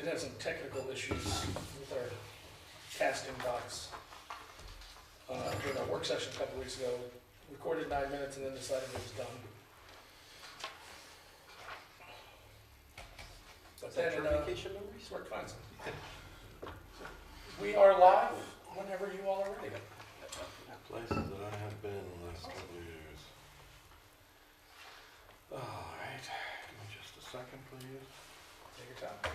did have some technical issues with our casting box. During our work session a couple weeks ago, recorded 9 minutes and then decided it was done. But Is that then your it vacation memories? worked fine. So we are live whenever you all are ready. Places that I have been in the last couple of years. All right, give me just a second, please. Take your time.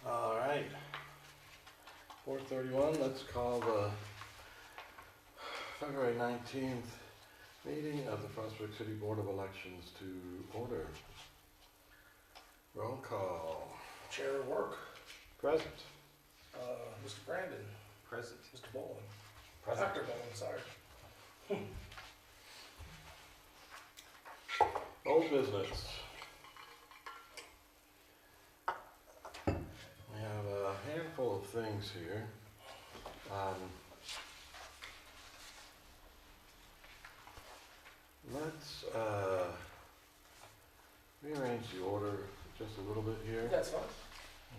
All right, 4:31, let's call the February 19th meeting of the Frostburg City Board of Elections to order. Roll call. Chair of work, Present. Mr. Brandon, Present. Mr. Boland, Present. Dr. Boland, sorry. Old business. We have a handful of things here. Let's rearrange the order just a little bit here. That's fine.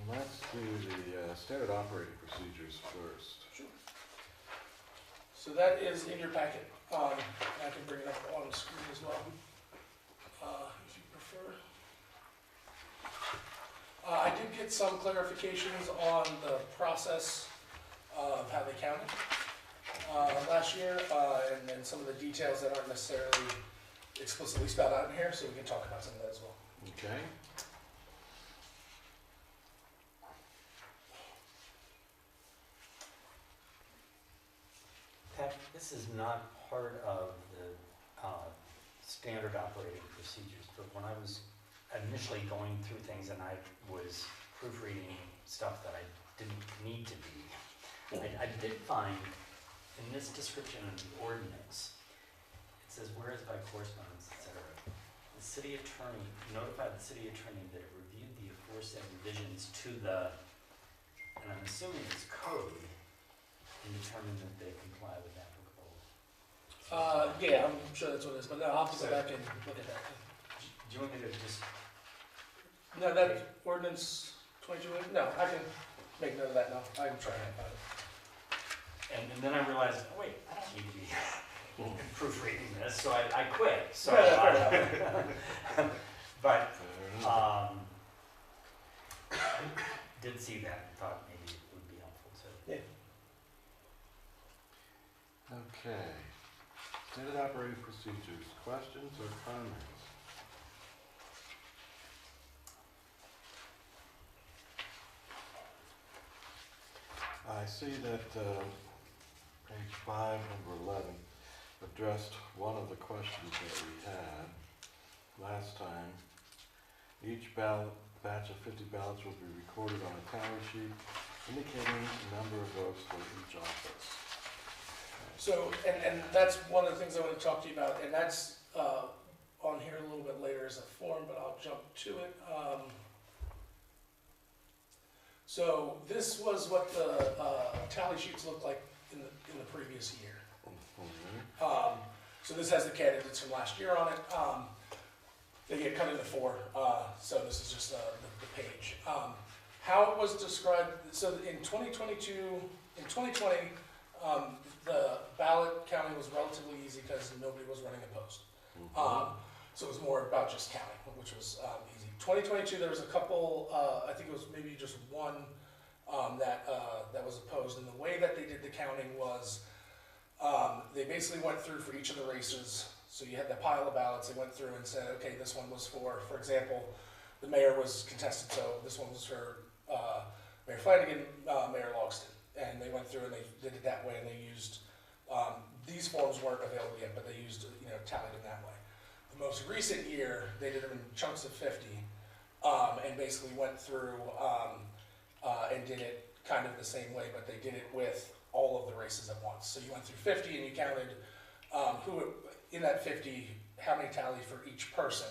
And let's do the standard operating procedures first. Sure. So that is in your packet. I can bring it up on the screen as well, if you prefer. I did get some clarifications on the process of how they counted last year, and then some of the details that aren't necessarily explicitly spelled out in here, so we can talk about some of that as well. Okay. Pat, this is not part of the standard operating procedures, but when I was initially going through things and I was proofreading stuff that I didn't need to be, I did find in this description of the ordinance, it says, whereas by correspondence, etc., the city attorney notified the city attorney that it reviewed the aforesaid revisions to the, and I'm assuming it's code, and determined that they comply with applicable. Yeah, I'm sure that's what it is, but I'll have to go back and look at that. Do you want me to just, No, that ordinance 22, no, I can make note of that now. I can try and find it. and then I realized, oh, wait, I don't need to be proofreading this, so I quit, so. Yeah, fair enough. But, Fair enough. did see that and thought maybe it would be helpful to. Yeah. Okay. Standard operating procedures, questions or comments? I see that page 5, number 11, addressed one of the questions that we had last time. Each batch of 50 ballots will be recorded on a tally sheet indicating the number of votes for each office. So, and that's one of the things I want to talk to you about, and that's on here a little bit later as a form, but I'll jump to it. So this was what the tally sheets looked like in the previous year. So this has the candidates from last year on it. They get cut into 4, so this is just the page. How it was described, so in 2022, in 2020, the ballot counting was relatively easy because nobody was running opposed. So it was more about just counting, which was easy. 2022, there was a couple, I think it was maybe just one that was opposed. And the way that they did the counting was they basically went through for each of the races. So you had that pile of ballots, they went through and said, okay, this one was for example, the mayor was contested, so this one was for Mayor Flanagan, Mayor Logston. And they went through and they did it that way, and they used, these forms weren't available yet, but they used, tallied them that way. The most recent year, they did them in chunks of 50, and basically went through and did it kind of the same way, but they did it with all of the races at once. So you went through 50 and you counted in that 50, how many tallied for each person.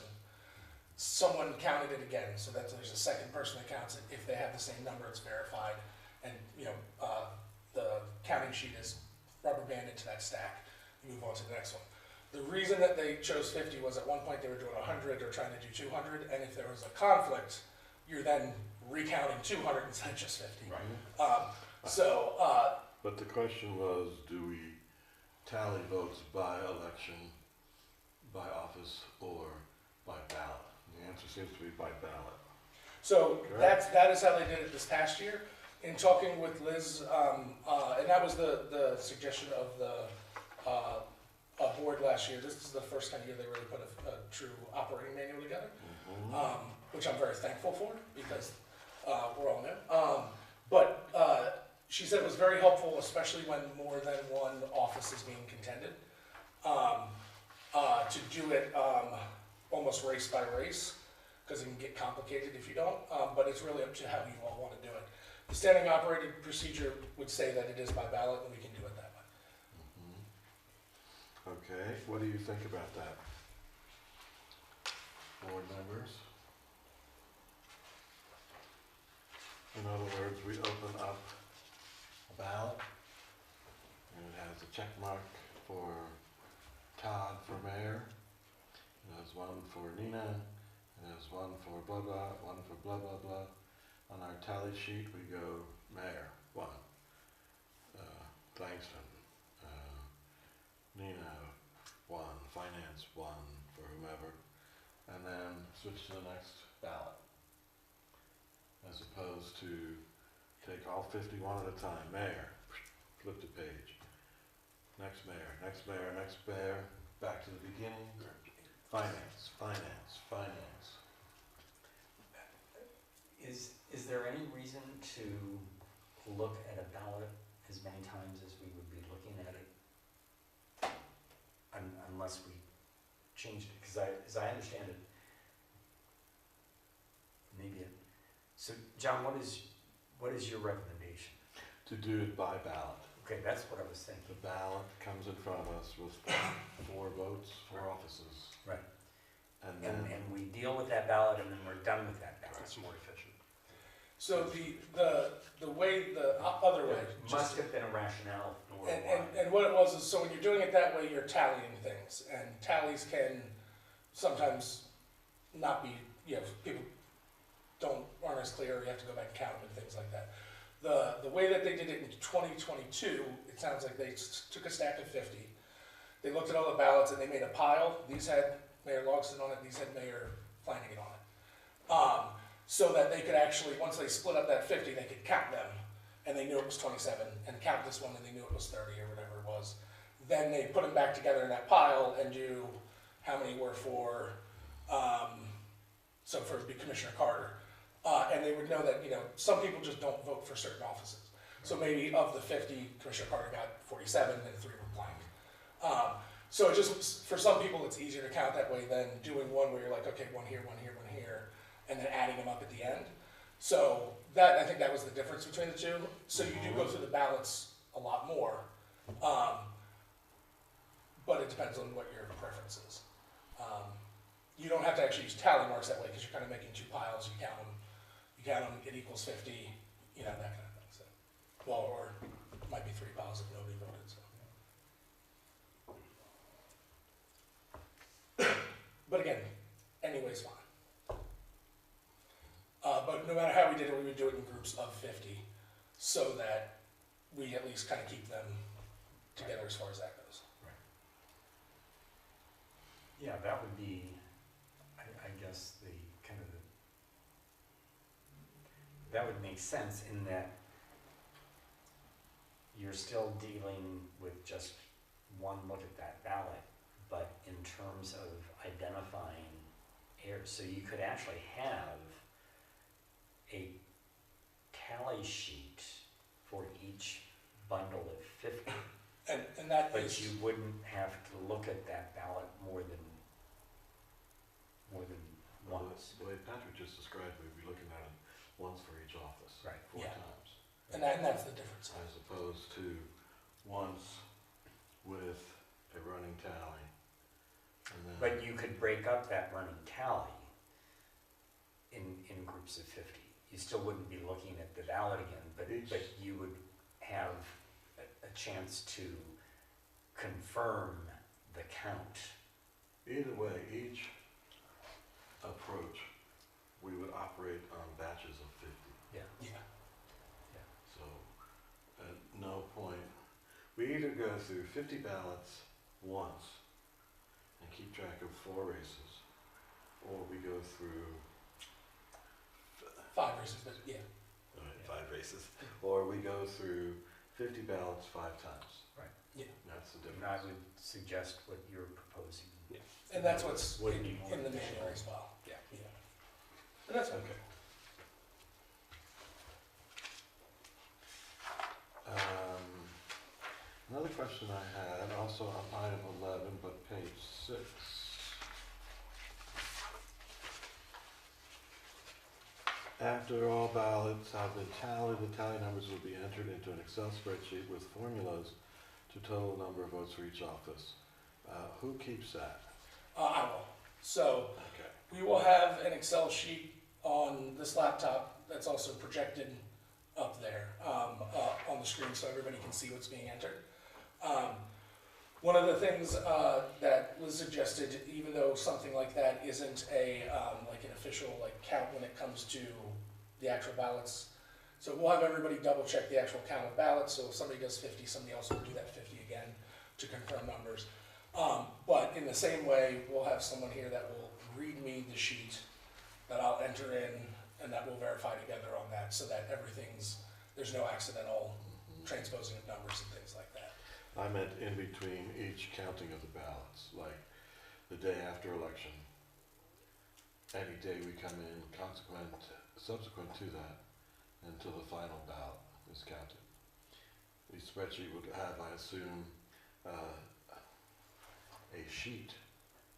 Someone counted it again, so that there's a second person that counts it. If they have the same number, it's verified, and the counting sheet is rubber banded to that stack. You move on to the next one. The reason that they chose 50 was at one point they were doing 100 or trying to do 200, and if there was a conflict, you're then recounting 200 instead of just 50. Right. But the question was, do we tally votes by election, by office, or by ballot? And the answer seems to be by ballot. So Correct. that is how they did it this past year. In talking with Liz, and that was the suggestion of the board last year. This is the first kind of year they really put a true operating manual together, which I'm very thankful for because we're all new. But she said it was very helpful, especially when more than one office is being contended, to do it almost race by race, because it can get complicated if you don't, but it's really up to how you all want to do it. The standing operating procedure would say that it is by ballot, and we can do it that way. Okay, what do you think about that? Board members? In other words, we open up a ballot, and it has a check mark for Todd for mayor, it has one for Nina, it has one for blah blah, one for blah blah blah. On our tally sheet, we go mayor, 1, Langston, Nina, 1, finance, 1 for whomever, and then switch to the next ballot. As opposed to take all 51 at a time, mayor, flip the page, next mayor, next mayor, next mayor, back to the beginning, finance, finance, finance. Is there any reason to look at a ballot as many times as we would be looking at it? Unless we changed it, because as I understand it, so John, what is your recommendation? To do it by ballot. Okay, that's what I was thinking. The ballot comes in front of us with 4 votes, 4 offices. Right. And then, And we deal with that ballot and then we're done with that ballot. It's more efficient. So the way, the other way, There must have been a rationale for and, why. and what it was is, so when you're doing it that way, you're tallying things, and tallies can sometimes not be, people aren't as clear, you have to go back and count them and things like that. The way that they did it in 2022, it sounds like they took a stack of 50, they looked at all the ballots and they made a pile. These had Mayor Logston on it, these had Mayor Flanagan on it. So that they could actually, once they split up that 50, they could count them, and they knew it was 27, and count this one, and they knew it was 30 or whatever it was. Then they put them back together in that pile and do how many were for, so for Commissioner Carter. And they would know that, some people just don't vote for certain offices. So maybe of the 50, Commissioner Carter got 47 and 3 were blank. So it just, for some people, it's easier to count that way than doing one where you're like, okay, one here, one here, one here, and then adding them up at the end. So I think that was the difference between the two. So you do go through the ballots a lot more, but it depends on what your preference is. You don't have to actually use tally marks that way because you're kind of making 2 piles. You count them, it equals 50, that kind of thing. So, well, or it might be 3 piles if nobody voted. So, but again, anyway's fine. But no matter how we did it, we would do it in groups of 50, so that we at least kind of keep them together as far as that goes. Yeah, that would be, I guess, that would make sense in that you're still dealing with just one look at that ballot, but in terms of identifying errors, so you could actually have a tally sheet for each bundle of 50. And that But is, you wouldn't have to look at that ballot more than once. The way Patrick just described, we'd be looking at it once for each office. Right. 4 Yeah. times. and that's the difference. As opposed to once with a running tally. And then, But you could break up that running tally in groups of 50. You still wouldn't be looking at the ballot again, but you would have a chance to confirm the count Either way, each approach, we would operate on batches of 50. Yeah. Yeah. So at no point, we either go through 50 ballots once and keep track of 4 races, or we go through 5 races, but yeah. 5 races, or we go through 50 ballots 5 times. Right. Yeah. That's the And I difference. would suggest what you're proposing. And that's what's Would in, be more in the manual efficient. as well. Yeah. Yeah. And that's okay. Okay. Another question I had, also on item 11, but page 6. After all ballots have been tallied, the tally numbers will be entered into an Excel spreadsheet with formulas to total number of votes for each office. Who keeps that? I will. So Okay. we will have an Excel sheet on this laptop that's also projected up there on the screen so everybody can see what's being entered. One of the things that was suggested, even though something like that isn't a like an official like count when it comes to the actual ballots, so we'll have everybody double check the actual count of ballots. So if somebody does 50, somebody else will do that 50 again to confirm numbers. But in the same way, we'll have someone here that will read me the sheet that I'll enter in, and that we'll verify together on that, so that there's no accidental transposing of numbers and things like that. I meant in between each counting of the ballots, like the day after election. Any day we come in subsequent to that, until the final ballot is counted. The spreadsheet would have, I assume, a sheet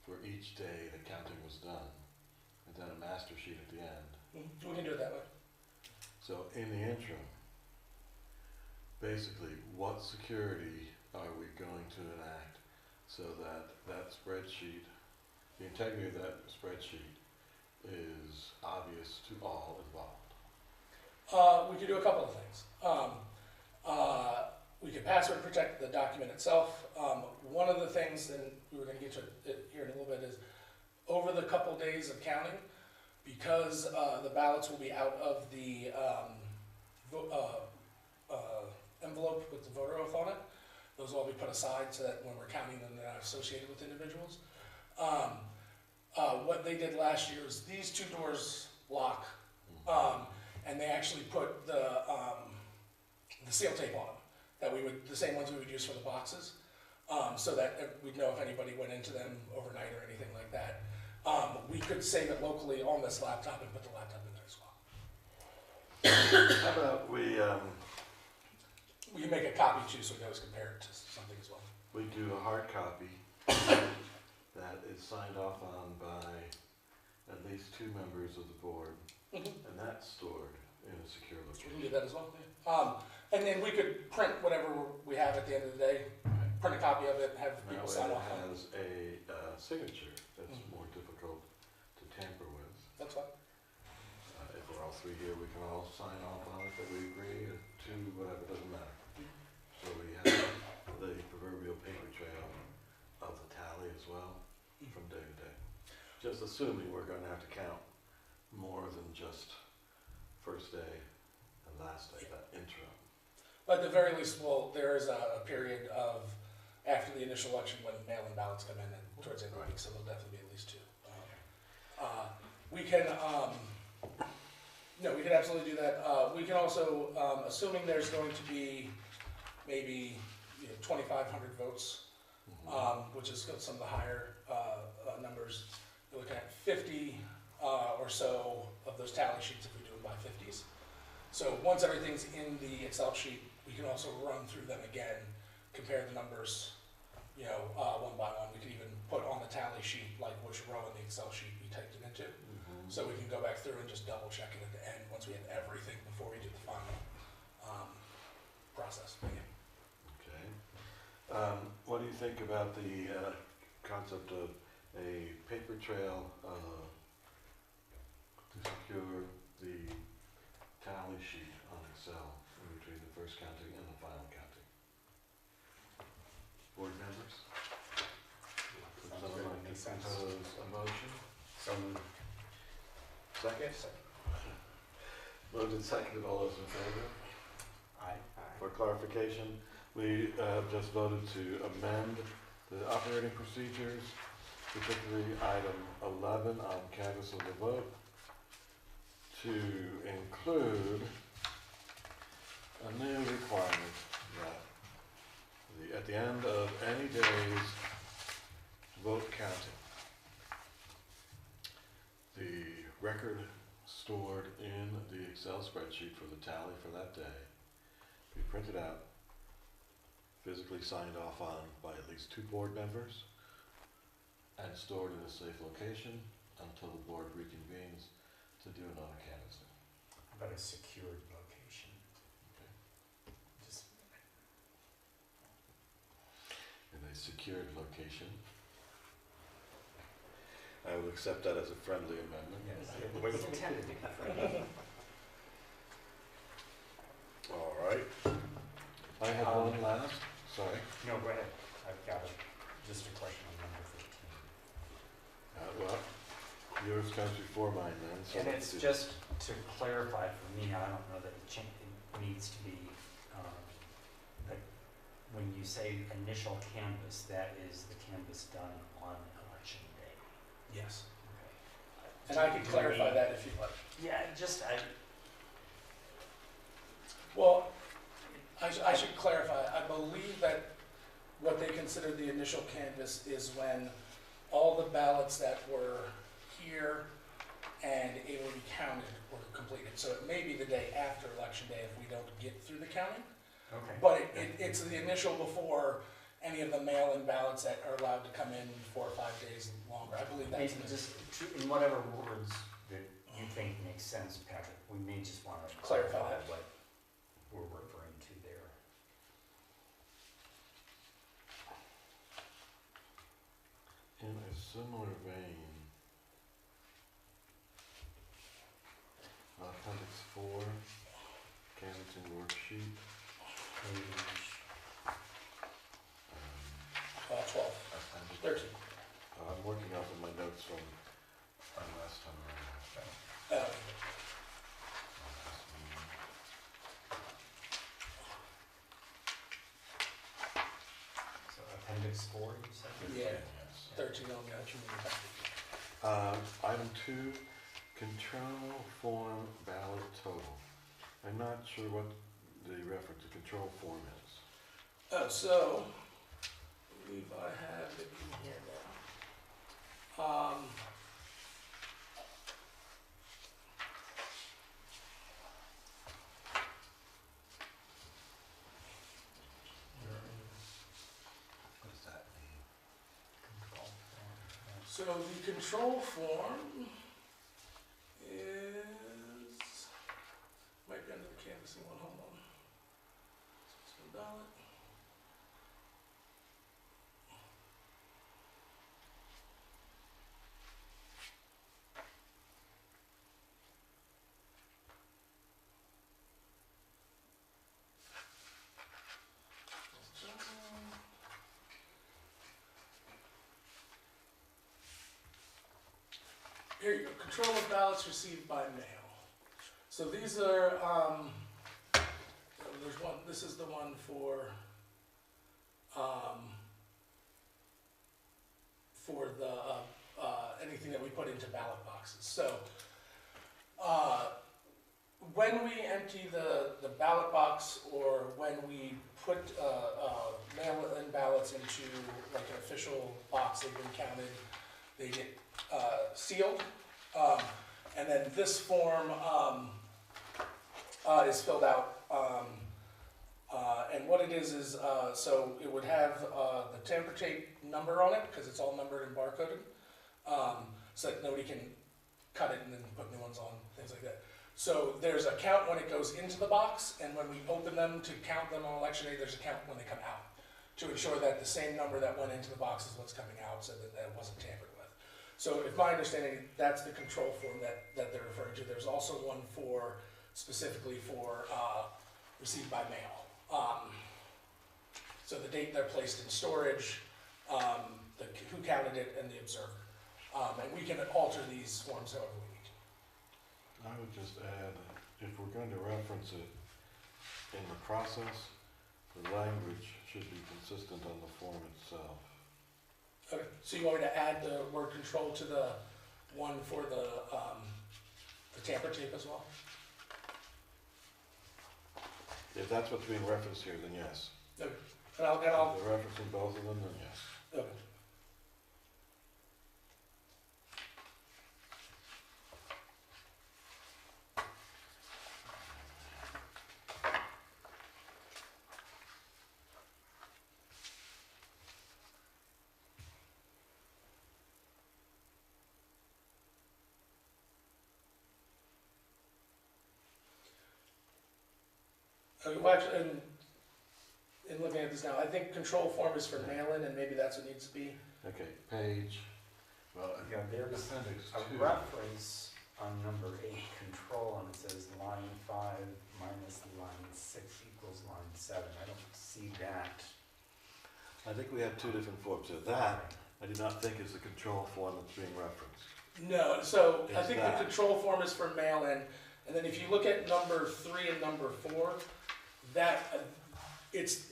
for each day the counting was done, and then a master sheet at the end. We can do it that way. So in the interim, basically, what security are we going to enact so that that spreadsheet, the integrity of that spreadsheet is obvious to all involved? We could do a couple of things. We could password protect the document itself. One of the things, and we were gonna get to it here in a little bit, is over the couple days of counting, because the ballots will be out of the envelope with the voter oath on it, those will all be put aside so that when we're counting them, they're not associated with individuals. What they did last year is these 2 doors lock, and they actually put the seal tape on them, that the same ones we would use for the boxes, so that we'd know if anybody went into them overnight or anything like that. We could save it locally on this laptop and put the laptop in there as well. How about we We can make a copy too, so we can always compare it to something as well. we do a hard copy that is signed off on by at least 2 members of the board, and that's stored in a secure We can location. do that as well. And then we could print whatever we have at the end of the day, print a copy of it, and have That people way sign it off on it. has a signature that's more difficult to tamper with. That's fine. If we're all 3 here, we can all sign off on it, that we agree to whatever, doesn't matter. So we have the proverbial paper trail of the tally as well, from day to day. Just assuming we're gonna have to count more than just first day and last day, that interim. But at the very least, there is a period of, after the initial election, when mail-in ballots come in, and towards the end of the week, so there'll definitely be at least 2. We can, no, we can absolutely do that. We can also, assuming there's going to be maybe 2,500 votes, which is some of the higher numbers, you're looking at 50 or so of those tally sheets if we do them by 50s. So once everything's in the Excel sheet, we can also run through them again, compare the numbers, one by one. We could even put on the tally sheet, like which row in the Excel sheet we typed it into. So we can go back through and just double check it at the end, once we have everything before we do the final process. Okay. What do you think about the concept of a paper trail to secure the tally sheet on Excel in between the first counting and the final counting? Board members? Sounds good. Makes sense. second? Moved and seconded, all those in favor? Aye. For clarification, we just voted to amend the operating procedures, particularly item 11 on canvas of the vote, to include a new requirement that at the end of any day's vote counting, the record stored in the Excel spreadsheet for the tally for that day be printed out, physically signed off on by at least 2 board members, and stored in a safe location until the board reconvenes to do another canvassing. About a secured location. Just, In a secured location. I will accept that as a friendly amendment. yes, it was intended to be friendly. All right. I have one last, sorry. No, go ahead. I've got just a question on number 15. Well, yours comes before mine then. So And it's just to clarify for me, I don't know that it needs to be, like, when you say initial canvas, that is the canvas done on election day. Yes. Okay. And I can Do we clarify need- that if you'd like. Yeah, just, Well, I should clarify, I believe that what they consider the initial canvass is when all the ballots that were here and able to be counted were completed. So it may be the day after election day if we don't get through the counting, okay. but it's the initial before any of the mail-in ballots that are allowed to come in 4 or 5 days longer. I believe that's. Maybe just in whatever words that you think makes sense, Patrick, we may just want to Clarify clarify that. what we're referring to there. in a similar vein, Appendix 4, Canvassing Worksheet. Page, um, 12, appendix- 13. I'm working off of my notes from last time around. Uh, Last meeting. so appendix 4, you said? Yeah. Yes. 13 on the election meeting. Item 2, control form ballot total. I'm not sure what the reference to control form is. Oh, so, I believe I have it in here now. What does that mean? Control form, yeah. So the control form is, might be under the canvassing one, hold on. Citizen ballot. Here you go, control of ballots received by mail. So these are, there's one, this is the one for the, anything that we put into ballot boxes. So, when we empty the ballot box or when we put, mail-in ballots into like an official box, they've been counted, they get sealed, and then this form is filled out. And what it is so it would have the tamper tape number on it because it's all numbered and barcoded, so that nobody can cut it and then put new ones on, things like that. So there's a count when it goes into the box, and when we open them to count them on election day, there's a count when they come out, to ensure that the same number that went into the box is what's coming out, so that it wasn't tampered with. So if my understanding, that's the control form that they're referring to. There's also one specifically for received by mail. So the date they're placed in storage, who counted it, and the observer. And we can alter these forms however we need. I would just add, if we're going to reference it in the process, the language should be consistent on the form itself. Okay, so you want me to add the word control to the one for the tamper tape as well? If that's what's being referenced here, then yes. Okay, and I'll, If they're referencing both of them, then yes. okay. Well, actually, in looking at this now, I think control form is for mail-in, and maybe that's what needs to be. Okay, page, well, Yeah, there's appendix a 2. reference on number 8, control, and it says line 5 minus line 6 equals line 7. I don't see that. I think we have two different forms. So that, I do not think is the control form that's being referenced. No, so I Is think that- the control form is for mail-in, and then if you look at number 3 and number 4, that, it's,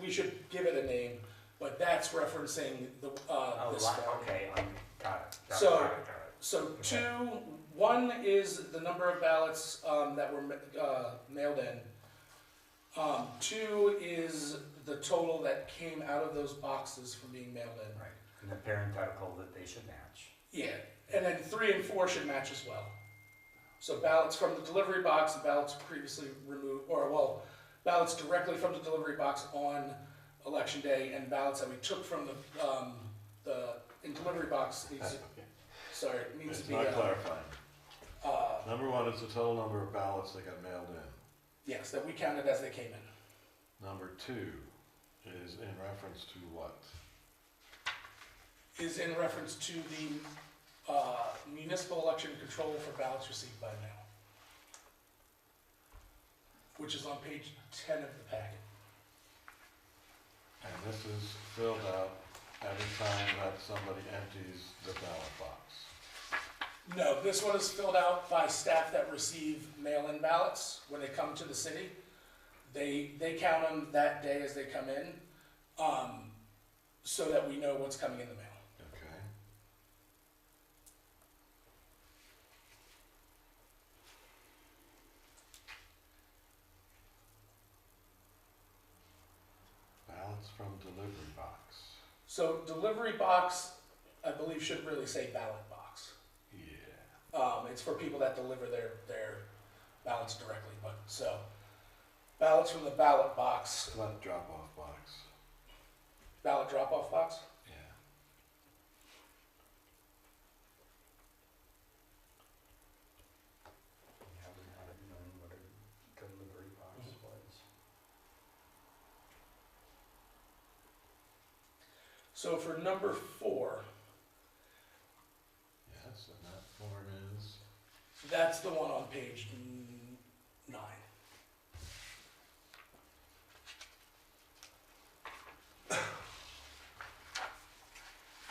we should give it a name, but that's referencing the, Oh, this line, form. okay, got it. So- got it. So 1 is the number of ballots, that were, mailed in. 2 is the total that came out of those boxes from being mailed in. Right, and the parenthetical that they should match. Yeah, and then 3 and 4 should match as well. So ballots from the delivery box, and ballots previously removed, or well, ballots directly from the delivery box on election day, and ballots that we took from in delivery box needs, needs It's to be, not clarifying. Number 1 is the total number of ballots that got mailed in. yes, that we counted as they came in. Number 2 is in reference to what? Is in reference to the, municipal election control for ballots received by mail, which is on page 10 of the packet. And this is filled out every time that somebody empties the ballot box. No, this one is filled out by staff that receive mail-in ballots when they come to the city. They count them that day as they come in, so that we know what's coming in the mail. Okay. Ballots from delivery box. So delivery box, I believe, should really say ballot box. Yeah. It's for people that deliver their ballots directly, but, so, ballots from the ballot box, Ballot drop-off box. ballot drop-off box? Yeah. I haven't known what a delivery box was. So for number 4, Yes, and that form is, that's the one on page 9.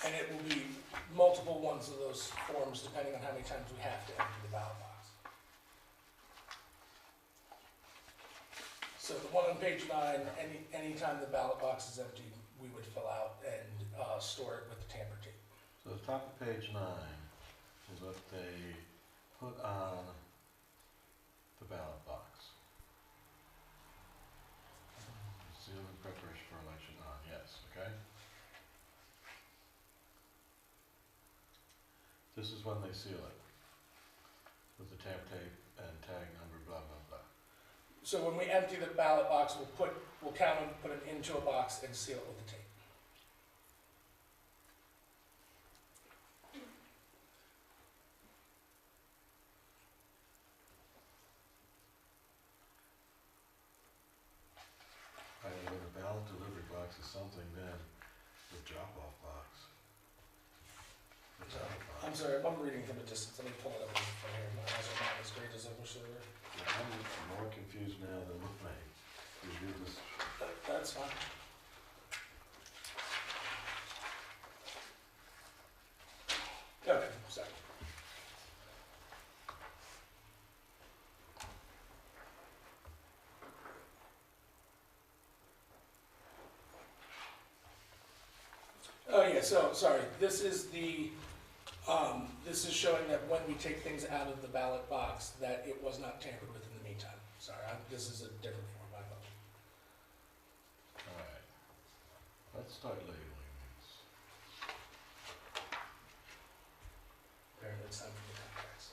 And it will be multiple ones of those forms depending on how many times we have to empty the ballot box. So the one on page 9, anytime the ballot box is empty, we would fill out and store it with the tamper tape. so the top of page 9 is what they put on the ballot box. Seal in preparation for election on, yes, okay? This is when they seal it, with the tamp tape and tag number, blah, blah, blah. So when we empty the ballot box, we'll count them, put them into a box and seal it with the tape. When a ballot delivery box is something, then the drop-off box. The drop-off I'm box. sorry, I'm reading from a distance, let me pull it up from here, my eyes are not as great as I wish they were. Yeah, I'm more confused now than with me. Review this. That's fine. Okay, sorry. Oh, yeah, so, sorry, this is this is showing that when we take things out of the ballot box, that it was not tampered with in the meantime. Sorry, this is a different form, I thought. All right. Let's start labeling these. Apparently it's time for the contracts.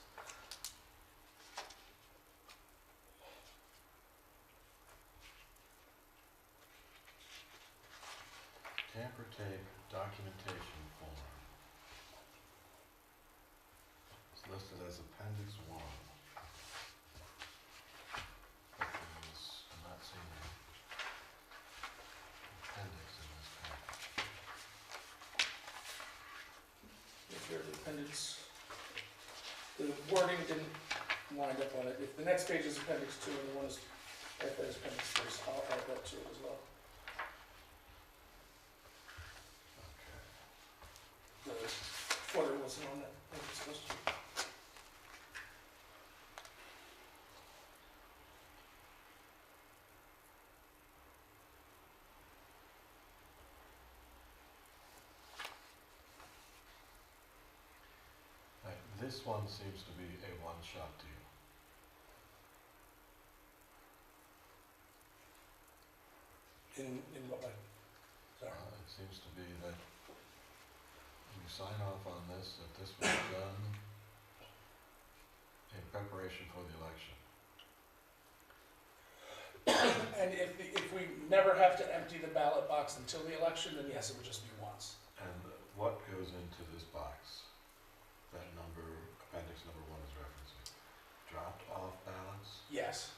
Tamper tape documentation form. It's listed as Appendix 1. I'm not seeing the appendix in this package. If there's appendix, the wording didn't wind up on it. If the next page is appendix 2 and the one is, if there's appendix 3, so I'll add that to it as well. Okay. The footer wasn't on that, I think it's supposed to be. Right, this one seems to be a one-shot deal. In what way? Sorry. It seems to be that you sign off on this, that this was done in preparation for the election. And if we never have to empty the ballot box until the election, then yes, it would just be once. And what goes into this box? That number, appendix number 1 is referencing. Dropped off ballots? Yes.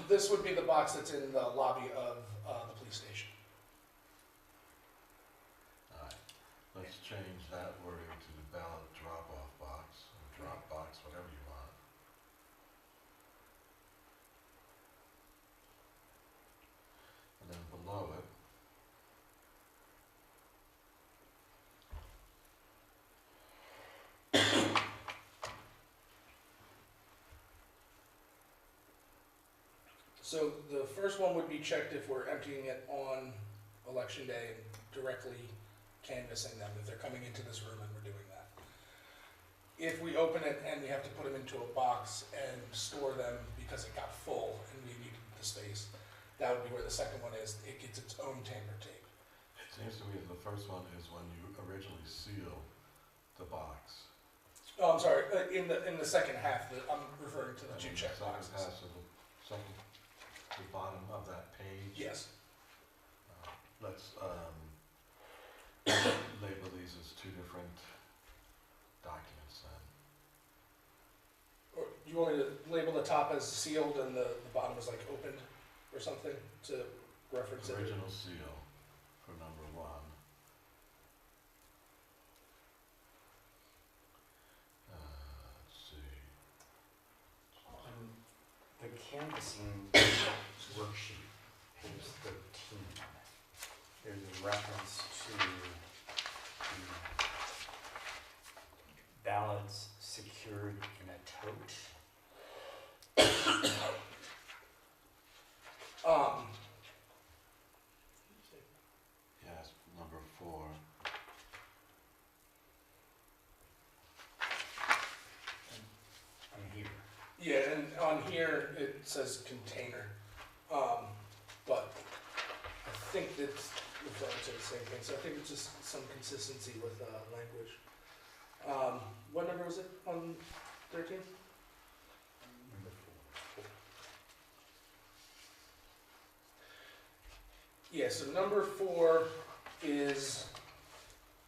This would be the box that's in the lobby of the police station. Alright, let's change that wording to the ballot drop-off box, or drop box, whatever you want. And then below it, So the first one would be checked if we're emptying it on election day and directly canvassing them, if they're coming into this room and we're doing that. If we open it and we have to put them into a box and store them because it got full and we needed the space, that would be where the second one is. It gets its own tamper tape. it seems to me that the first one is when you originally seal the box. Oh, I'm sorry, in the second half, I'm referring to the two check boxes. Second pass of the second, the bottom of that page. Yes, Let's label these as 2 different documents then. or you want me to label the top as sealed and the bottom is like opened or something to reference it? Original seal for number 1. Let's see. On the canvassing worksheet, page 13, there's a reference to the ballots secured in a tote. Yes, number 4. I'm here. Yeah, and on here, it says container, but I think it's referring to the same thing, so I think it's just some consistency with, language. What number was it on 13? Number 4. Yeah, so number 4 is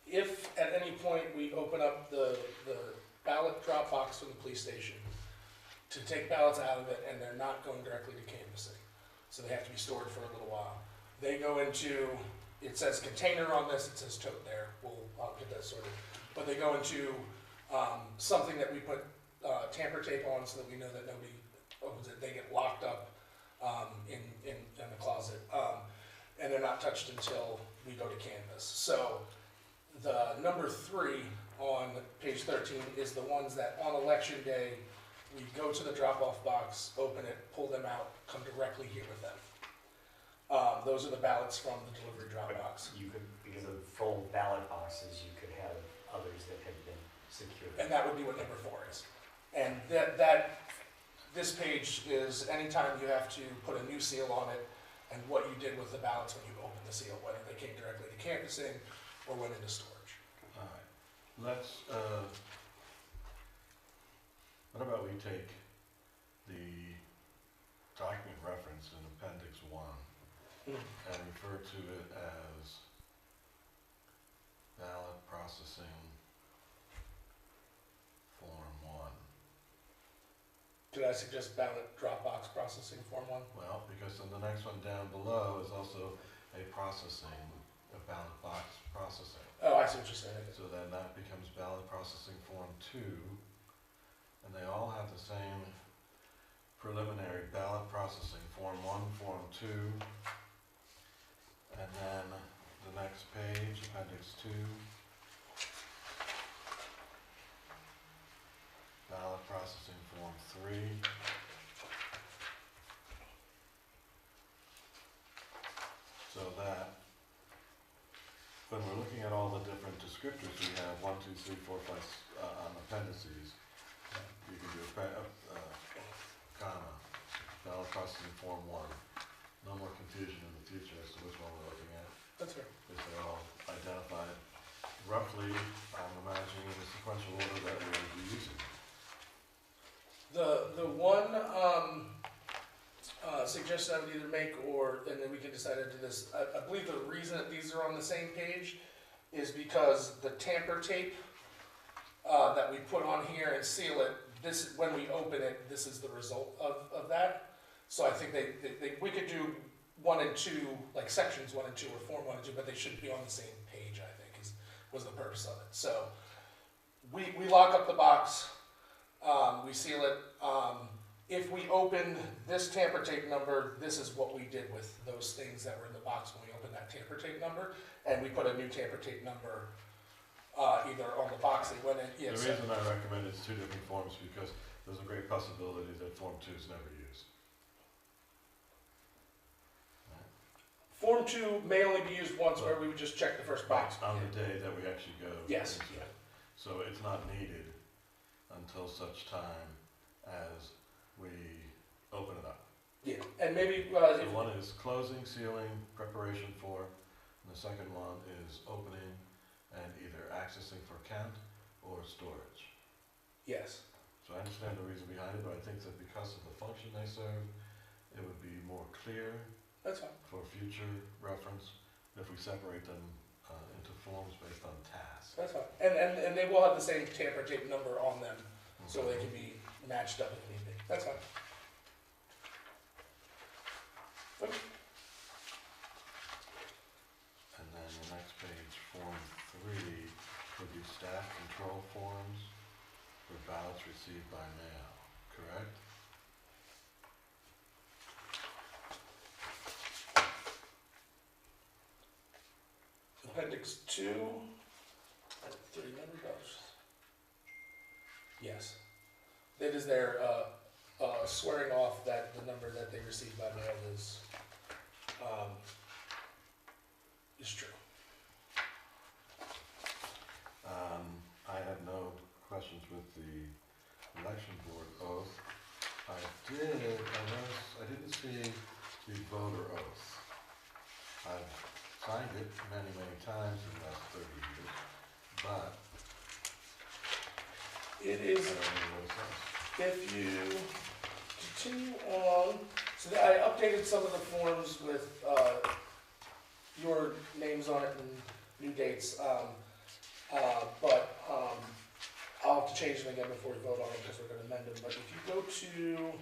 if at any point we open up the ballot drop box from the police station to take ballots out of it and they're not going directly to canvassing, so they have to be stored for a little while. They go into, it says container on this, it says tote there, I'll get that sorted. But they go into something that we put tamper tape on so that we know that nobody opens it. They get locked up in the closet. And they're not touched until we go to canvas. So the number 3 on page 13 is the ones that on election day, we go to the drop-off box, open it, pull them out, come directly here with them. Those are the ballots from the delivery drop box. You could, because of full ballot boxes, you could have others that had been secured. And that would be what number 4 is. And this page is anytime you have to put a new seal on it and what you did with the ballots when you opened the seal, whether they came directly to canvassing or went into storage. All right, let's, what about we take the document reference in Appendix 1 and refer to it as ballot processing Form 1. Could I suggest ballot drop box processing Form 1? Well, because then the next one down below is also a ballot box processing. Oh, I see what you're saying. So then that becomes ballot processing Form 2, and they all have the same preliminary ballot processing Form 1, Form 2, and then the next page, Appendix 2, ballot processing Form 3, so that when we're looking at all the different descriptors we have, 1, 2, 3, 4, 5, on appendices, you can do comma, ballot processing Form 1. No more confusion in the future as to which one we're looking at, That's fair. because they're all identified roughly, I'm imagining, in the sequential order that we would be using. The one suggestion I would either make, and then we can decide to do this, I believe the reason that these are on the same page is because the tamper tape that we put on here and seal it, when we open it, this is the result of that. So I think we could do 1 and 2, like sections 1 and 2 or Form 1 and 2, but they should be on the same page, I think, was the purpose of it. So we lock up the box, we seal it. If we opened this tamper tape number, this is what we did with those things that were in the box when we opened that tamper tape number, and we put a new tamper tape number either on the box they went in. The reason I recommend it's 2 different forms because there's a great possibility that Form 2 is never used. Form 2 may only be used once, where we would just check the first box. On the day that we actually go. Yes. into it. So it's not needed until such time as we open it up. Yeah, and maybe, So one is closing, sealing, preparation for, and the second one is opening and either accessing for count or storage. yes, So I understand the reason behind it, but I think that because of the function they serve, it would be more clear that's fine. for future reference if we separate them into forms based on tasks. That's fine. And they will have the same tamper tape number on them, so they can be matched up if need be. That's fine. And then the next page, Form 3, would be staff control forms for ballots received by mail, correct? Appendix 2, 3 number dollars. Yes. It is their swearing off that the number that they received by mail is true. I have no questions with the election board oath. I didn't see the voter oath. I've signed it many, many times in the last 30 years, but It I is, don't know what it says. if you continue on, so I updated some of the forms with your names on it and new dates, but I'll have to change them again before we vote on them because we're going to amend them. But if you go to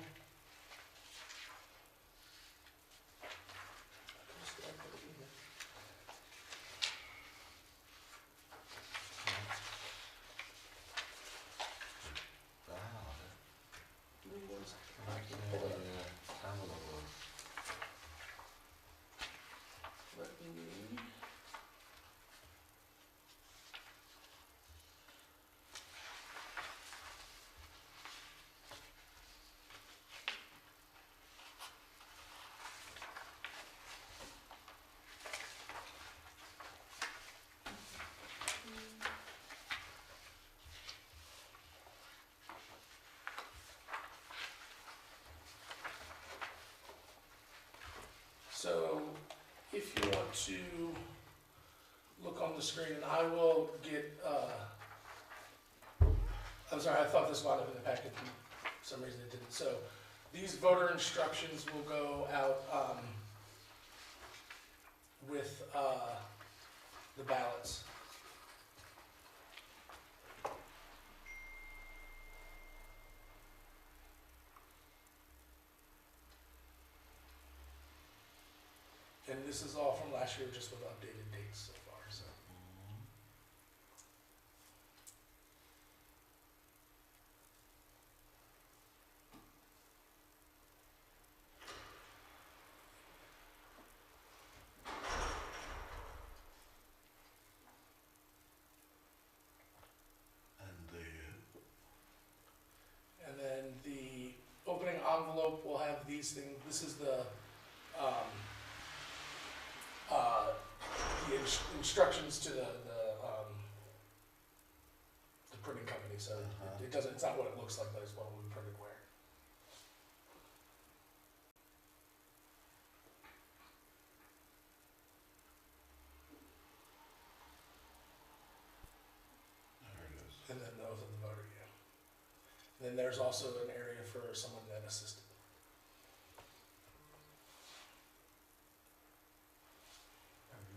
want to look on the screen, and I will get, I'm sorry, I thought this might have been the packet, for some reason it didn't. So these voter instructions will go out with the ballots. And this is all from last year, just with updated dates so far, so. And then the opening envelope will have these things, this is the instructions to the printing company, so it doesn't, it's not what it looks like, but it's what will be printed where. There it is. And then those of the voter, yeah. Then there's also an area for someone that assisted.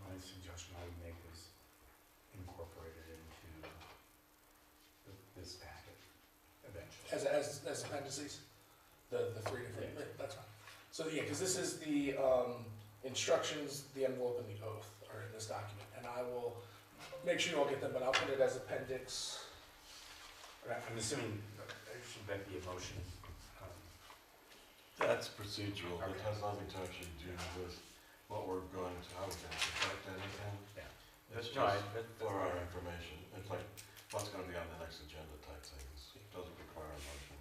My suggestion I would make is incorporate it into this packet eventually. As appendices, the three different, Yeah. that's fine. So, yeah, because this is the instructions, the envelope, and the oath are in this document, and I will make sure you all get them, but I'll put it as appendix. I'm assuming, should that be a motion? That's procedural, it Okay. has nothing to actually do with what we're going to, how we're going to affect anything. Yeah. It's No, just that's for our fine. information, it's like, what's gonna be on the next agenda type things, it doesn't require a motion.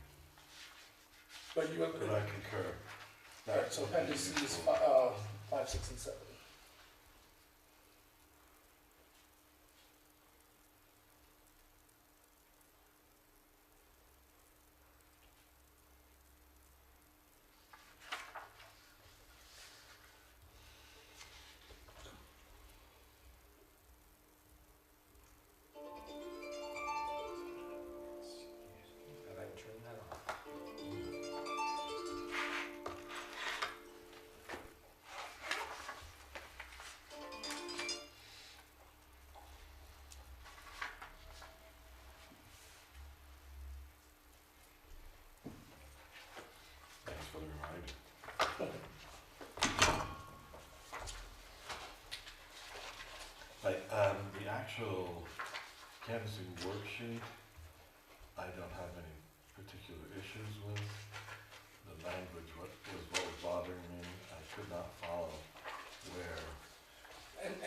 But you have, But I concur. alright, so That would be appendices useful. 5, 6, and 7. Have I turned that off? Thanks for the reminder. Like, the actual canvassing worksheet, I don't have any particular issues with. The language what was bothering me, I could not follow where.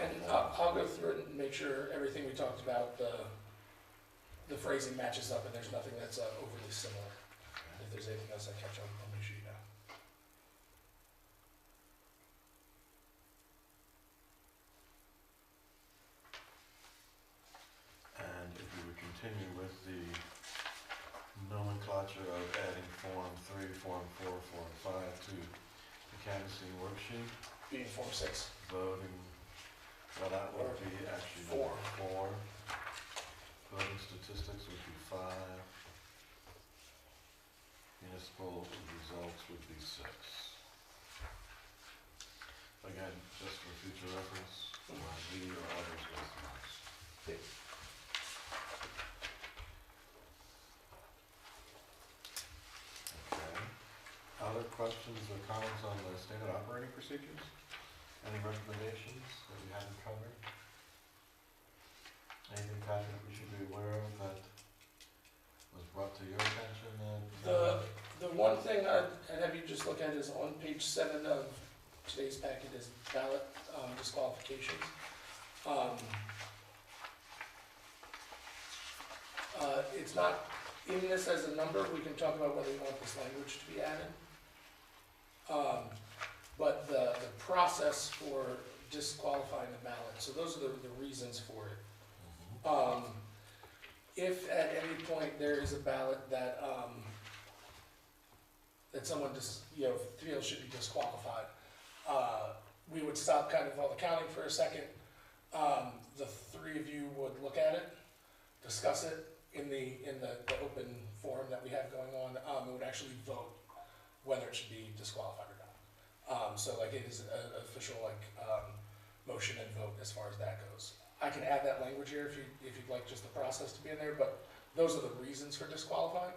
And I'll go through it and make sure everything we talked about, the phrasing matches up, and there's nothing that's overly similar. If there's anything else I catch on, I'll make sure you know. And if we would continue with the nomenclature of adding Form 3, Form 4, Form 5 to the canvassing worksheet, Being Form 6. voting, well, that would be actually Four. number 4. Voting statistics would be 5. Municipal results would be 6. Again, just for future reference, when we or others go through this. Okay. Other questions or comments on the standard operating procedures? Any recommendations that we haven't covered? Anything, Patrick, we should be aware of that was brought to your attention and? The one thing I'd have you just look at is on page 7 of today's packet is ballot disqualifications. It's not in this as a number, we can talk about whether you want this language to be added. But the process for disqualifying the ballot, so those are the reasons for it. Mhm. If at any point there is a ballot that, that someone just, feels should be disqualified, we would stop kind of all the counting for a second. The three of you would look at it, discuss it in the open forum that we have going on. We would actually vote whether it should be disqualified or not. So like it is an official motion and vote as far as that goes. I can add that language here if you'd like just the process to be in there, but those are the reasons for disqualifying.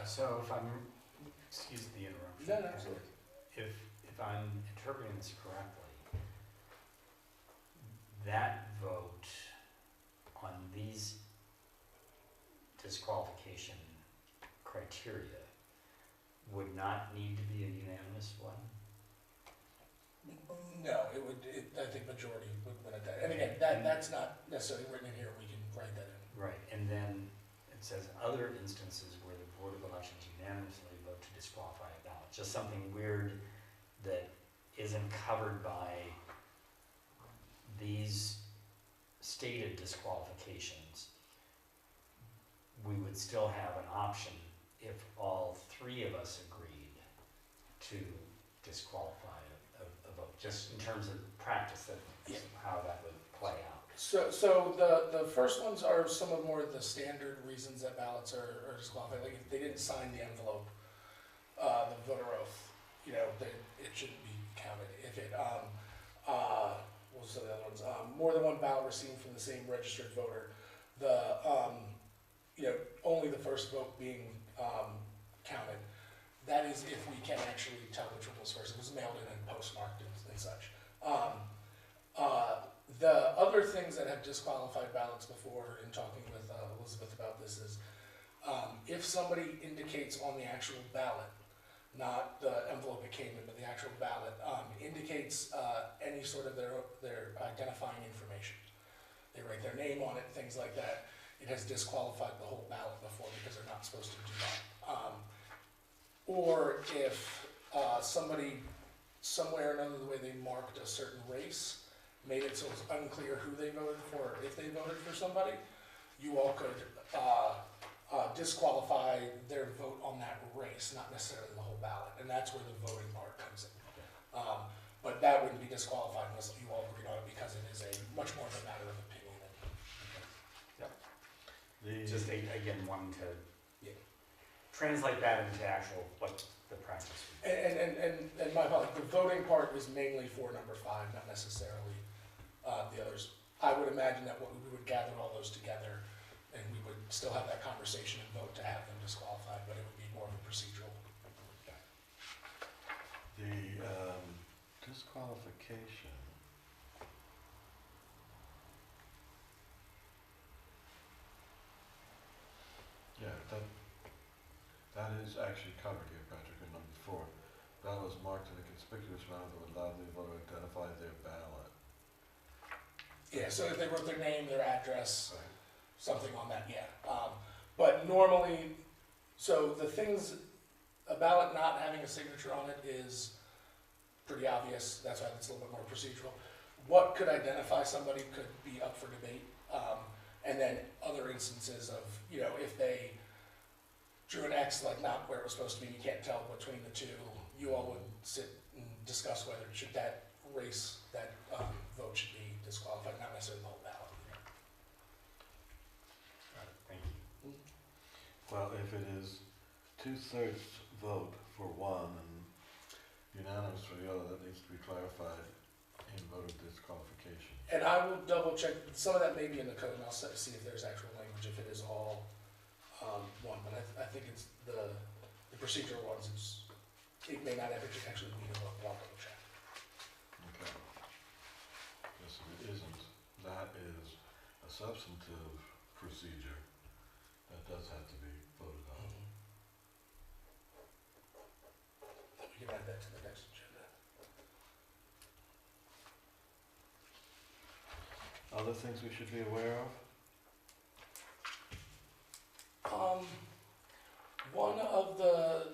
So if I'm, excuse the interruption. No, no, absolutely. If I'm interpreting this correctly, that vote on these disqualification criteria would not need to be a unanimous one? No, I think majority would win at that. And again, that's not necessarily written in here, we can write that in. Right, and then it says other instances where the Board of Elections unanimously vote to disqualify a ballot. Just something weird that isn't covered by these stated disqualifications. We would still have an option if all three of us agreed to disqualify a vote, just in terms of practice, how that would play out. So the first ones are some of more of the standard reasons that ballots are disqualified. Like if they didn't sign the envelope, the voter oath, it shouldn't be counted. If it, what was some of the other ones? More than one ballot received from the same registered voter. Only the first vote being counted. That is if we can actually tell which one was first. It was mailed in and postmarked and such. The other things that have disqualified ballots before, in talking with Elizabeth about this, is if somebody indicates on the actual ballot, not the envelope it came in, but the actual ballot, indicates any sort of their identifying information. They write their name on it, things like that. It has disqualified the whole ballot before because they're not supposed to do that. Or if somebody, somewhere or another, the way they marked a certain race, made it so it's unclear who they voted for, or if they voted for somebody, you all could disqualify their vote on that race, not necessarily the whole ballot, and that's where the voting part comes in. But that wouldn't be disqualified unless you all agreed on it, because it is much more of a matter of opinion. Just again, wanting to translate that into actual, the practice. And my apologies, the voting part is mainly for number 5, not necessarily the others. I would imagine that we would gather all those together, and we would still have that conversation and vote to have them disqualified, but it would be more of a procedural. The disqualification. Yeah, that is actually covered here, Patrick, in number 4. Ballot was marked in a conspicuous manner that would allow the voter to identify their ballot. Yeah, so if they wrote their name, their address, Right. something on that, yeah. But normally, so the things, a ballot not having a signature on it is pretty obvious. That's why it's a little bit more procedural. What could identify somebody could be up for debate. And then other instances of, if they drew an X, not where it was supposed to be, you can't tell between the two, you all would sit and discuss whether should that race, that vote should be disqualified, not necessarily the whole ballot. Thank you. Well, if it is 2/3 vote for one and unanimous for the other, that needs to be clarified in voter disqualification. And I will double check, some of that may be in the code, and I'll see if there's actual language, if it is all one, but I think it's the procedural ones, it may not ever actually be in the book, but I'll double check. Okay. Yes, if it isn't, that is a substantive procedure that does have to be voted on. We can add that to the next agenda. Other things we should be aware of? One of the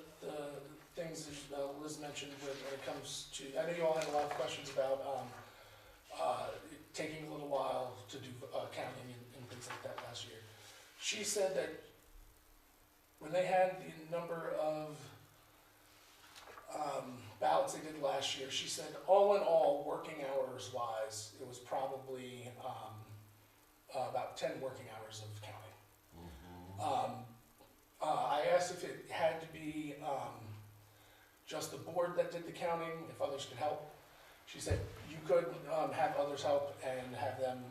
things that Liz mentioned when it comes to, I know you all had a lot of questions about it taking a little while to do counting and things like that last year. She said that when they had the number of ballots they did last year, she said all in all, working hours wise, it was probably, about 10 working hours of counting. I asked if it had to be, just the board that did the counting, if others could help. She said you could, have others help and have them,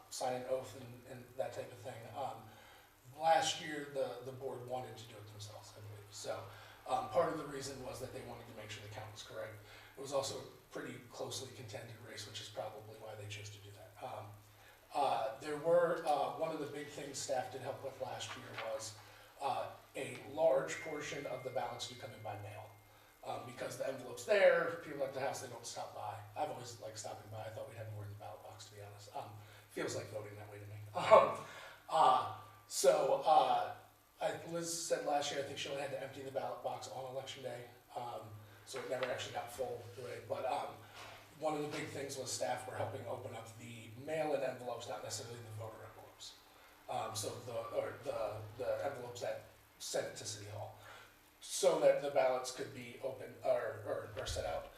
sign an oath and that type of thing. Last year, the board wanted to do it themselves, I believe. So, part of the reason was that they wanted to make sure the count was correct. It was also a pretty closely contended race, which is probably why they chose to do that. There were, one of the big things staff did help with last year was, a large portion of the ballots do come in by mail. Because the envelope's there, people at the house, they don't stop by. I've always liked stopping by, I thought we'd have more in the ballot box, to be honest. Feels like voting that way to me. Liz said last year, I think she only had to empty the ballot box on election day, so it never actually got full, right? But, one of the big things was staff were helping open up the mail-in envelopes, not necessarily the voter envelopes. The envelopes that sent it to City Hall, so that the ballots could be open, or set out.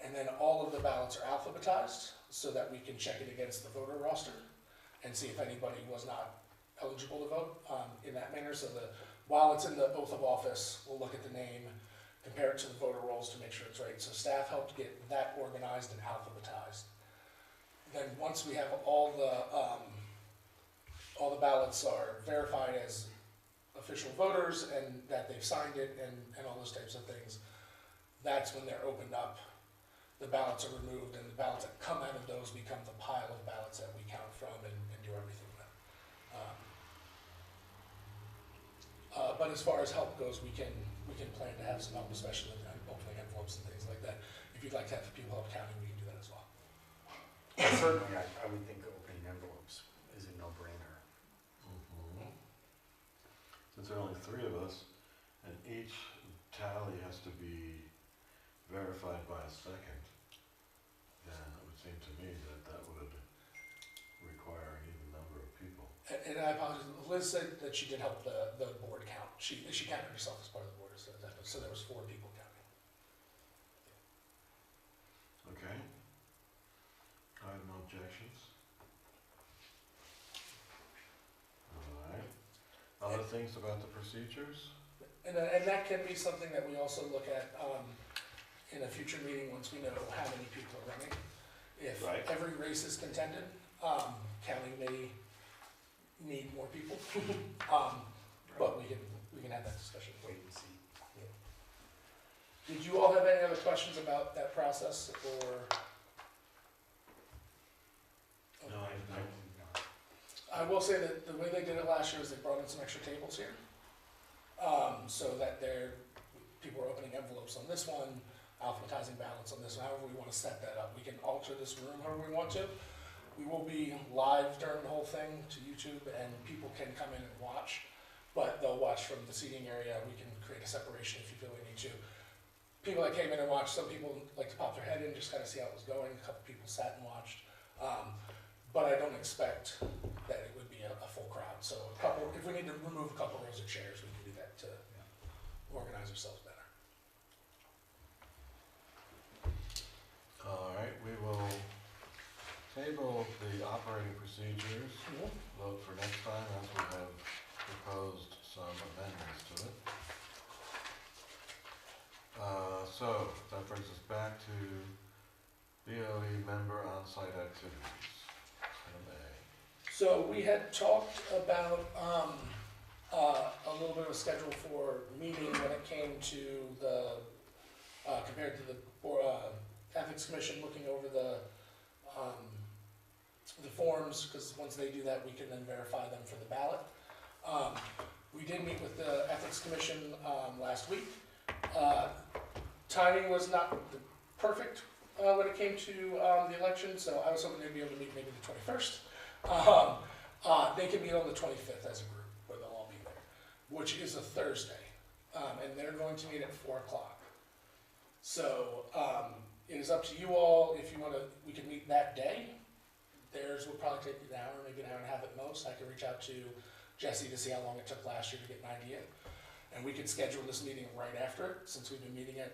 And then all of the ballots are alphabetized, so that we can check it against the voter roster, and see if anybody was not eligible to vote, in that manner. So while it's in the oath of office, we'll look at the name, compare it to the voter rolls to make sure it's right. So staff helped get that organized and alphabetized. Then once we have all the ballots are verified as official voters and that they've signed it and all those types of things, that's when they're opened up. The ballots are removed, and the ballots that come out of those become the pile of ballots that we count from and do everything with. But as far as help goes, we can plan to have some help, especially with opening envelopes and things like that. If you'd like to have people help counting, we can do that as well. Certainly, I would think opening envelopes is a no-brainer. Since there are only 3 of us, and each tally has to be verified by a second, then it would seem to me that would require an even number of people. And I apologize, Liz said that she did help the board count. She counted herself as part of the board, so there was 4 people counting. Okay? I have no objections. All right. Other things about the procedures? And that can be something that we also look at, in a future meeting, once we know how many people are running. If Right. every race is contended, counting may need more people. But we can have that discussion. Wait and see. Did you all have any other questions about that process, or? No, I will say that the way they did it last year is they brought in some extra tables here. So that people are opening envelopes on this one, alphabetizing ballots on this one, however we want to set that up. We can alter this room however we want to. We will be live during the whole thing to YouTube, and people can come in and watch, but they'll watch from the seating area. We can create a separation if you feel we need to. People that came in and watched, some people like to pop their head in, just kind of see how it was going. A couple people sat and watched. But I don't expect that it would be a full crowd. So if we need to remove a couple rows of chairs, we can do that to organize ourselves better. All right, we will table the operating procedures, vote for next time, as we have proposed some amendments to it. So that brings us back to BOE member on-site activities. Item A. So we had talked about a little bit of a schedule for meeting when it came to compared to the Ethics Commission, looking over the forms, because once they do that, we can then verify them for the ballot. We did meet with the Ethics Commission last week. Timing was not perfect when it came to the election, so I was hoping they'd be able to meet maybe the 21st. They can meet on the 25th as a group, where they'll all be there, which is a Thursday, and they're going to meet at 4 o'clock. So it is up to you all if you want to. We can meet that day. Theirs will probably take an hour, maybe an hour and a half at most. I can reach out to Jesse to see how long it took last year to get an idea, and we can schedule this meeting right after it, since we've been meeting at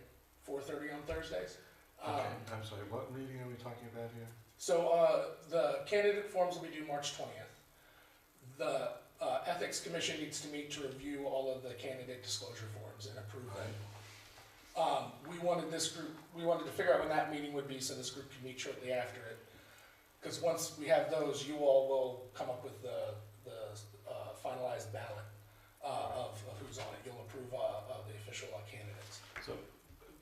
4:30 on Thursdays. Okay, I'm sorry, what meeting are we talking about here? So the candidate forms will be due March 20th. The Ethics Commission needs to meet to review all of the candidate disclosure forms and approve them. We wanted to figure out when that meeting would be so this group can meet shortly after it. Because once we have those, you all will come up with the finalized ballot of who's on it. You'll approve the official candidates. So,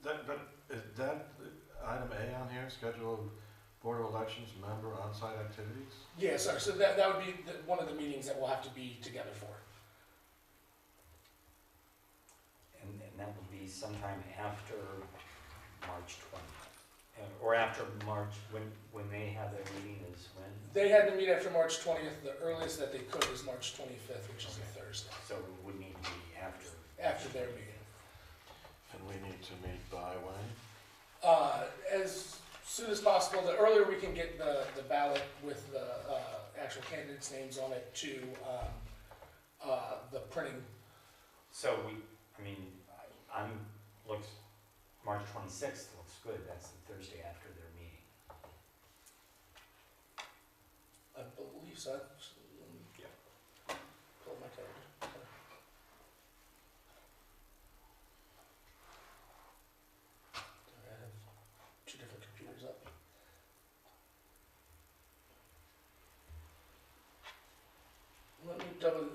but is that item A on here, schedule of Board of Elections member on-site activities? Yeah, sorry, so that would be one of the meetings that we'll have to be together for. And that would be sometime after March 20th, or after March, when they have their meeting is when? They had to meet after March 20th. The earliest that they could is March 25th, which is a Thursday, So it would need to be after their meeting. And we need to meet by when? As soon as possible. The earlier we can get the ballot with the actual candidates' names on it to the printing. So March 26th looks good, that's the Thursday after their meeting. I believe so. Yeah. Pull up my calendar. I have two different computers up. Let me double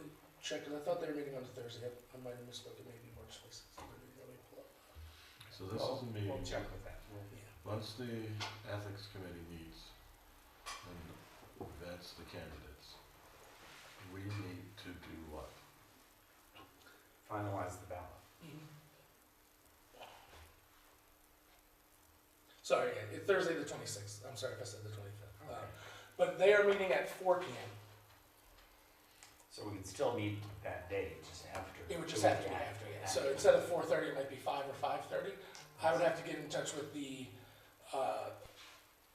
check, because I thought they were meeting on a Thursday. I might have misspoken, maybe March 26th. Let me pull up. So this is a meeting, We'll check with that. Yeah. once the Ethics Committee meets and vets the candidates, we need to do what? Finalize the ballot. Sorry, yeah, Thursday the 26th. I'm sorry if I said the 25th. Okay. But they are meeting at 4 p.m. So we can still meet that day, just after. It would just have to be after, yeah. So instead of 4:30, it might be 5 or 5:30. I would have to get in touch with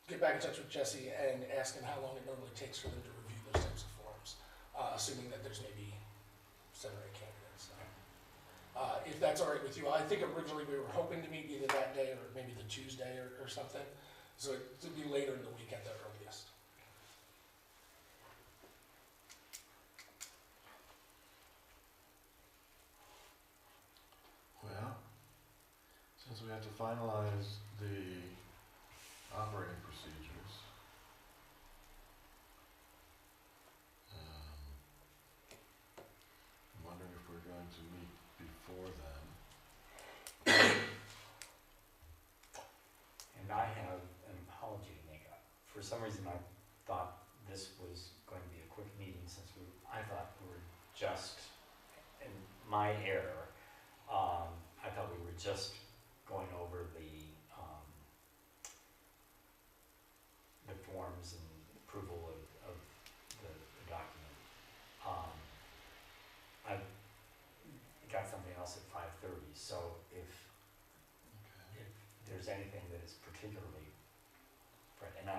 get back in touch with Jesse and ask him how long it normally takes for them to review those types of forms, assuming that there's maybe 7 or 8 candidates. If that's all right with you, I think originally we were hoping to meet either that day or maybe the Tuesday or something. So it would be later in the week at the earliest. Well, since we have to finalize the operating procedures, I'm wondering if we're going to meet before then. And I have an apology to make. For some reason, I thought this was going to be a quick meeting since I thought we were just, in my error, I thought we were just going over the forms and approval of the document. I got something else at 5:30, so if there's anything that is particularly, and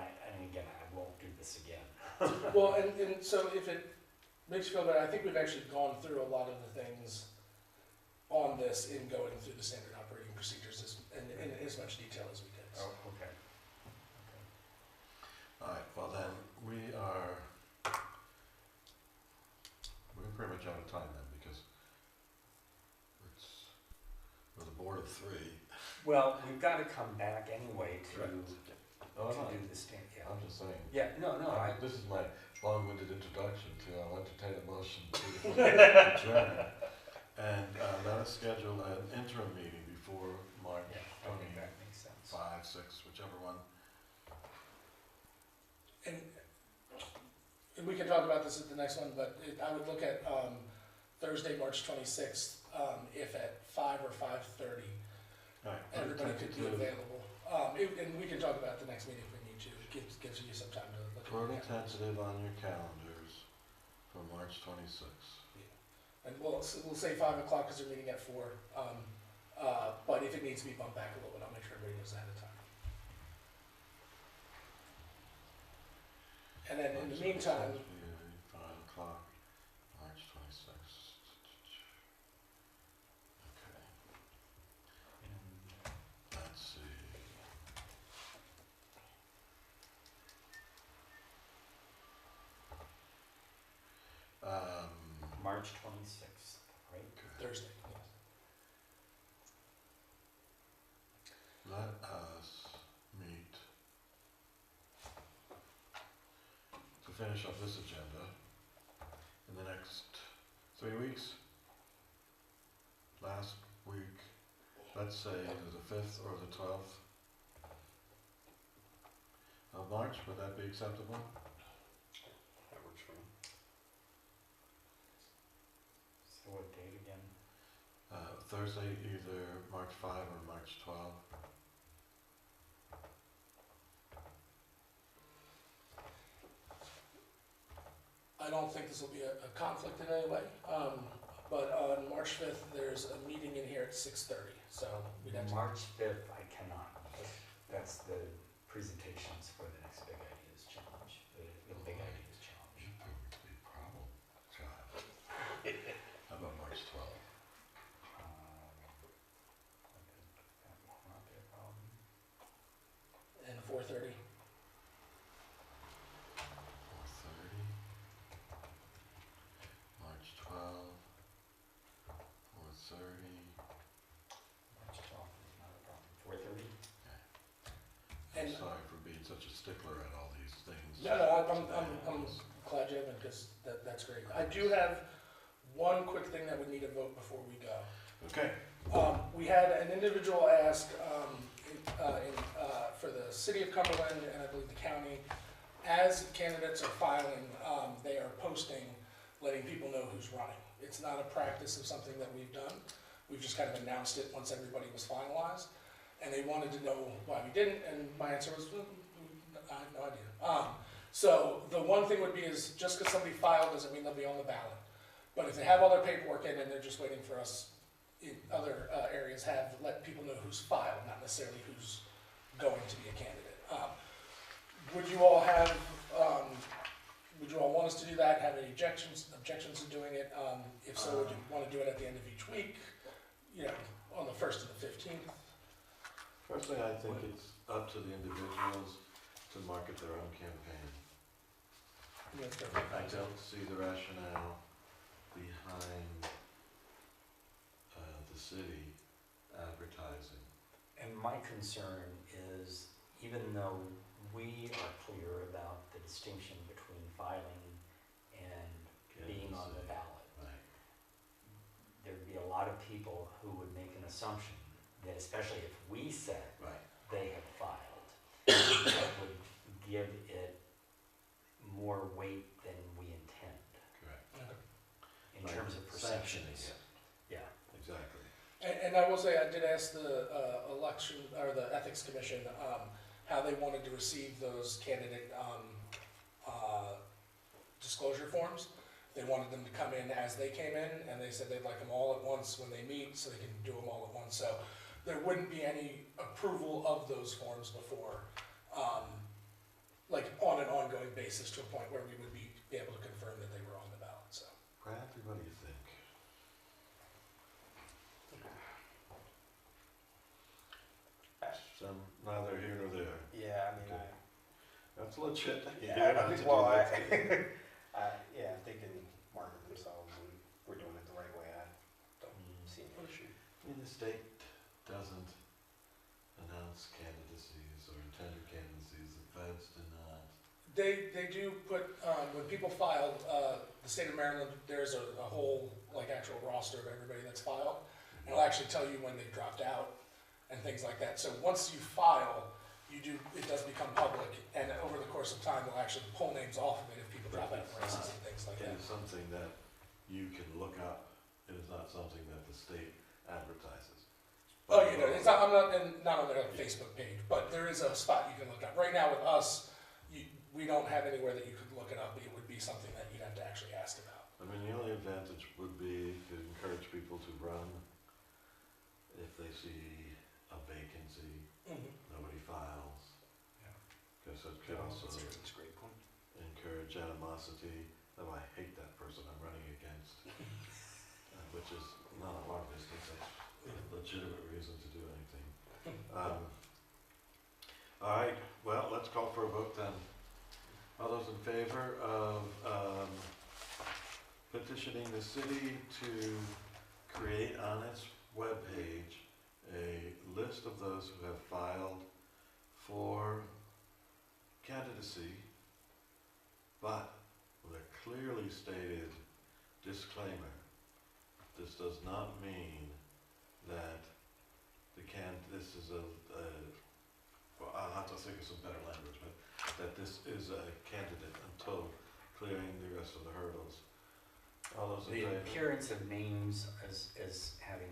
again, I won't do this again. Well, and so if it makes you feel better, I think we've actually gone through a lot of the things on this in going through the standard operating procedures in as much detail as we did. So. Oh, okay. All right, well then, we're pretty much out of time then, because we're the board of 3. Well, we've got to come back anyway to Oh, do no, the stand, yeah. I'm just saying. Yeah, no, This is my long-winded introduction to, I'll entertain a motion to adjourn. And let us schedule an interim meeting before March yeah, I think that makes sense. 5, 6, whichever one. And we can talk about this at the next one, but I would look at Thursday, March 26th, if at 5 or 5:30, All right, everybody could be available. And we can talk about it at the next meeting if we need to. It gives you some time to look at Total it. tentative on your calendars for March 26th. And we'll say 5 o'clock because they're meeting at 4. But if it needs to be bumped back a little bit, I'll make sure everybody knows ahead of time. And then in the meantime, 5 o'clock, March 26th. Okay, that's March 26th, right? Thursday, yes. Let us meet to finish up this agenda in the next 3 weeks. Last week, let's say either the 5th or the 12th of March, would that be acceptable? That works for me. So what date again? Thursday, either March 5 or March 12. I don't think this will be a conflict in any way, but on March 5th, there's a meeting in here at 6:30, so we'd have to. March 5th, I cannot. That's the presentations for the next Big Ideas Challenge, the Big Ideas Challenge. You proved to be a problem, child. How about March 12? That will not be a problem. And 4:30. 4:30. March 12. 4:30. March 12th is not a problem. 4:30? I'm And- sorry for being such a stickler at all these things. No, I'm glad you haven't, because that's great. I do have one quick thing that we need to vote before we go. Okay. We had an individual ask for the city of Cumberland and I believe the county, as candidates are filing, they are posting, letting people know who's running. It's not a practice of something that we've done. We've just kind of announced it once everybody was finalized. And they wanted to know why we didn't, and my answer was, I have no idea. So the one thing would be is, just because somebody filed doesn't mean they'll be on the ballot. But if they have all their paperwork in and they're just waiting for us in other areas, let people know who's filed, not necessarily who's going to be a candidate. Would you all want us to do that? Have any objections to doing it? If so, would you want to do it at the end of each week? You know, on the 1st and the 15th? Personally, I think it's up to the individuals to market their own campaign. I don't see the rationale behind the city advertising. And my concern is, even though we are clear about the distinction between filing and being on the ballot, Right. there'd be a lot of people who would make an assumption that, especially if we said Right. they had filed, that would give it more weight than we intend Correct. in Right. terms of Sanctioning perceptions. it. Yeah. Exactly. And I will say, I did ask the election, or the Ethics Commission, how they wanted to receive those candidate disclosure forms. They wanted them to come in as they came in, and they said they'd like them all at once when they meet, so they can do them all at once. So there wouldn't be any approval of those forms before, like on an ongoing basis, to a point where we would be able to confirm that they were on the ballot, so. Bradley, what do you think? Some, neither here nor there. Yeah, I mean, Okay. That's legit. yeah, You don't have to do well, that. yeah, if they can market themselves and we're doing it the right way, I don't see any issue. I mean, the state doesn't announce candidacies or tender candidacies, the feds do not. They do put, when people file, the state of Maryland, there's a whole, like, actual roster of everybody that's filed. And it'll actually tell you when they dropped out and things like that. So once you file, it does become public, and over the course of time, they'll actually pull names off of it if people drop out of races and things like It that. is something that you can look up, it is not something that the state advertises. Oh, you know, it's not, I'm not, and not on their Facebook page, but there is a spot you can look up. Right now with us, we don't have anywhere that you could look it up, it would be something that you'd have to actually ask about. I mean, the only advantage would be to encourage people to run if they see a vacancy, nobody files. Yeah. Because it could also That's a great point. encourage animosity, oh, I hate that person I'm running against. Which is none of our business, that's a legitimate reason to do anything. All right, well, let's call for a vote then. All those in favor of petitioning the city to create on its webpage a list of those who have filed for candidacy, but with a clearly stated disclaimer. This does not mean that this is well, I'll have to think of some better language, but that this is a candidate until clearing the rest of the hurdles. All those in The favor? appearance of names as having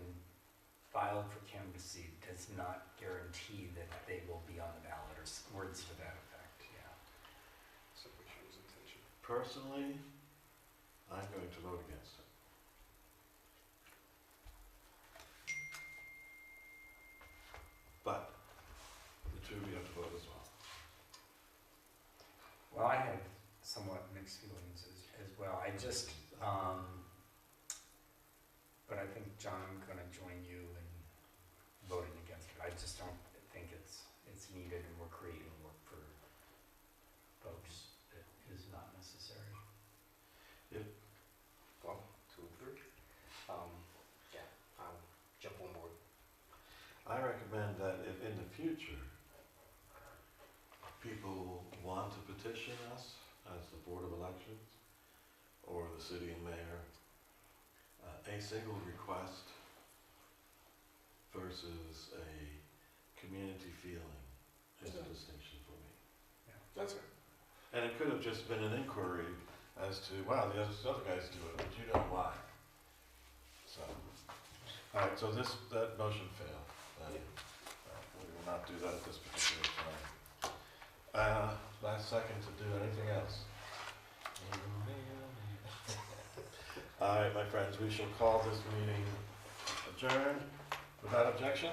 filed for candidacy does not guarantee that they will be on the ballot, or words to that effect, yeah. So we shows intention. Personally, I'm going to vote against it. But the two of you have to vote as well. Well, I have somewhat mixed feelings as well. I just, but I think, John, I'm gonna join you in voting against it. I just don't think it's needed, and we're creating work for folks that is not necessary. Well, 2 and 3. Yeah, I'll jump on board. I recommend that if in the future people want to petition us as the Board of Elections or the city and mayor, a single request versus a community feeling is a distinction for me. That's good. And it could have just been an inquiry as to, wow, the other guys do it, but you don't why. So, all right, so that motion failed. We will not do that at this particular time. Last second to do anything else. All right, my friends, we shall call this meeting adjourned. Without objection,